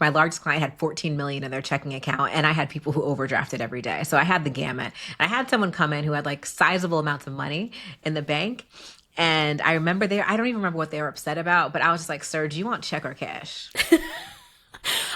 My largest client had 14 million in their checking account, and I had people who overdrafted every day. So I had the gamut. I had someone come in who had like sizable amounts of money in the bank. And I remember I don't even remember what they were upset about, but I was just like, sir, do you want check or cash?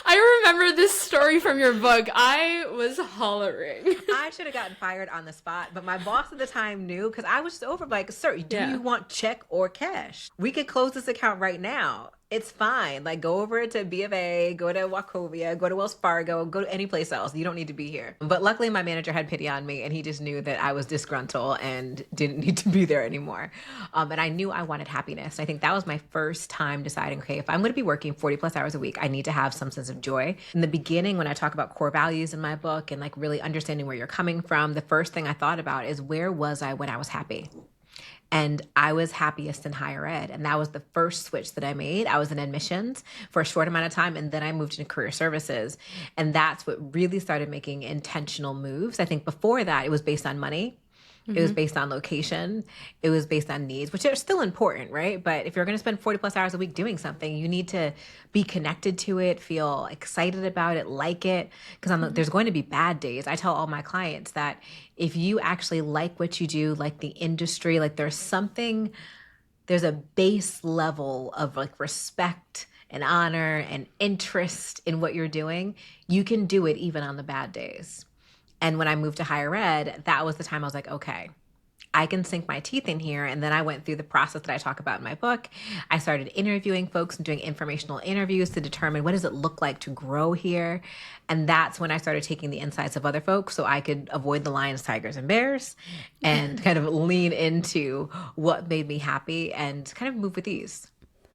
I remember this story from your book. I was hollering. I should have gotten fired on the spot, but my boss at the time knew because I was just over like, sir, do Yeah. you want check or cash? We could close this account right now. It's fine. Like go over to B of A, go to Wachovia, go to Wells Fargo, go to any place else. You don't need to be here. But luckily my manager had pity on me and he just knew that I was disgruntled and didn't need to be there anymore. And I knew I wanted happiness. I think that was my first time deciding, okay, if I'm going to be working 40 plus hours a week, I need to have some sense of joy. In the beginning, when I talk about core values in my book and like really understanding where you're coming from, the first thing I thought about is where was I when I was happy? And I was happiest in higher ed. And that was the first switch that I made. I was in admissions for a short amount of time, and then I moved into career services. And that's what really started making intentional moves. I think before that, it was based on money. It was based on location. It was based on needs, which are still important, right? But if you're going to spend 40 plus hours a week doing something, you need to be connected to it, feel excited about it, like it. Because there's going to be bad days. I tell all my clients that if you actually like what you do, like the industry, like there's a base level of like respect and honor and interest in what you're doing, you can do it even on the bad days. And when I moved to higher ed, that was the time I was like, okay, I can sink my teeth in here. And then I went through the process that I talk about in my book. I started interviewing folks and doing informational interviews to determine what does it look like to grow here. And that's when I started taking the insights of other folks so I could avoid the lions, tigers, and bears and kind of lean into what made me happy and kind of move with ease.